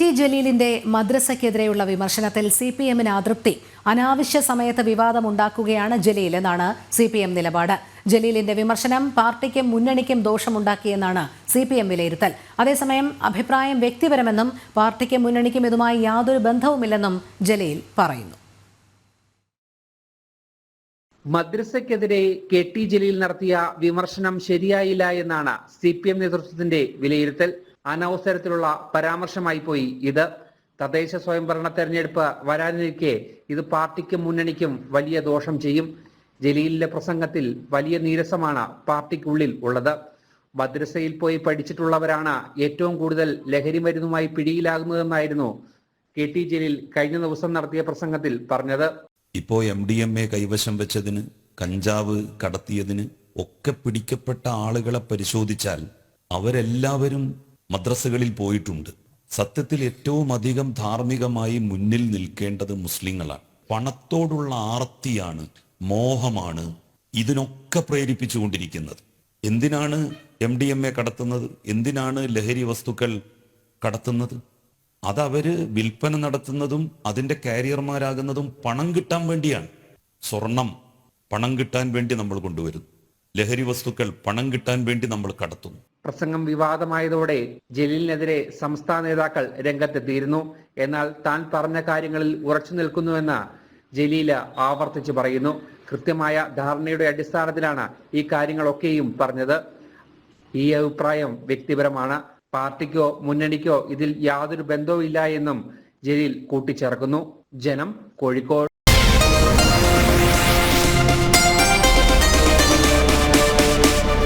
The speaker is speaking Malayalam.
ടി ജലീലിന്റെ മദ്രസയ്ക്കെതിരെയുള്ള വിമർശനത്തിൽ സിപിഎമ്മിന് അതൃപ്തി. അനാവശ്യ സമയത്ത് വിവാദമുണ്ടാക്കുകയാണ് ജലീൽ എന്നാണ് സിപിഎം നിലപാട്. ജലീലിന്റെ വിമർശനം പാർട്ടിക്കും മുന്നണിക്കും ദോഷമുണ്ടാക്കിയെന്നാണ് സിപിഎം വിലയിരുത്തൽ. അതേസമയം അഭിപ്രായം വ്യക്തിപരമെന്നും പാർട്ടിക്കും മുന്നണിക്കും ഇതുമായി യാതൊരു ബന്ധവുമില്ലെന്നും ജലീൽ പറയുന്നു. മദ്രസയ്ക്കെതിരെ ടി ജലീൽ നടത്തിയ വിമർശനം ശരിയായില്ല എന്നാണ് സിപിഎം നേതൃത്വത്തിന്റെ വിലയിരുത്തൽ. അനവസരത്തിലുള്ള പരാമർശമായി പോയി ഇത്. തദ്ദേശ സ്വയംഭരണ തെരഞ്ഞെടുപ്പ് വരാനിരിക്കെ ഇത് പാർട്ടിക്കും മുന്നണിക്കും വലിയ ദോഷം ചെയ്യും. ജലീലിന്റെ പ്രസംഗത്തിൽ വലിയ നീരസമാണ് പാർട്ടിക്കുള്ളിൽ ഉള്ളത്. മദ്രസയിൽ പോയി പഠിച്ചിട്ടുള്ളവരാണ് ഏറ്റവും കൂടുതൽ ലഹരി മരുന്നുമായി പിടിയിലാകുന്നതെന്നായിരുന്നു ടി ജലീൽ കഴിഞ്ഞ ദിവസം നടത്തിയ പ്രസംഗത്തിൽ പറഞ്ഞത്. ഇപ്പോൾ MDMA കൈവശം വെച്ചതിന്, കഞ്ചാവ് കടത്തിയതിന് ഒക്കെ പിടിക്കപ്പെട്ട ആളുകളെ പരിശോധിച്ചാൽ അവരെല്ലാവരും മദ്രസകളിൽ പോയിട്ടുണ്ട്. സത്യത്തിൽ ഏറ്റവും അധികം ധാർമ്മികമായി മുന്നിൽ നിൽക്കേണ്ടത് മുസ്ലിങ്ങളാണ്. പണത്തോടുള്ള ആർത്തിയാണ്, മോഹമാണ് ഇതിനൊക്കെ പ്രേരിപ്പിച്ചുകൊണ്ടിരിക്കുന്നത്. എന്തിനാണ് MDMA കടത്തുന്നത്? എന്തിനാണ് ലഹരി വസ്തുക്കൾ കടത്തുന്നത്? അതവര് വിൽപ്പന നടത്തുന്നതും അതിൻ്റെ കാരിയർമാരാകുന്നതും പണം കിട്ടാൻ വേണ്ടിയാണ്. സ്വർണം പണം കിട്ടാൻ വേണ്ടി നമ്മൾ കൊണ്ടുവരുന്നു, ലഹരി വസ്തുക്കൾ പണം കിട്ടാൻ വേണ്ടി നമ്മൾ കടത്തുന്നു. പ്രസംഗം വിവാദമായതോടെ ജലീലിനെതിരെ സംസ്ഥാന നേതാക്കൾ രംഗത്തെത്തിയിരുന്നു. എന്നാൽ താൻ പറഞ്ഞ കാര്യങ്ങളിൽ ഉറച്ചു നിൽക്കുന്നുവെന്ന് ജലീല് ആവർത്തിച്ച് പറയുന്നു. കൃത്യമായ ധാരണയുടെ അടിസ്ഥാനത്തിലാണ് ഈ കാര്യങ്ങളൊക്കെയും പറഞ്ഞത്. ഈ അഭിപ്രായം വ്യക്തിപരമാണ്. പാർട്ടിക്കോ മുന്നണിക്കോ ഇതിൽ യാതൊരു ബന്ധവും ഇല്ല എന്നും ജലീൽ കൂട്ടിച്ചേർക്കുന്നു. ജനം, കോഴിക്കോട്.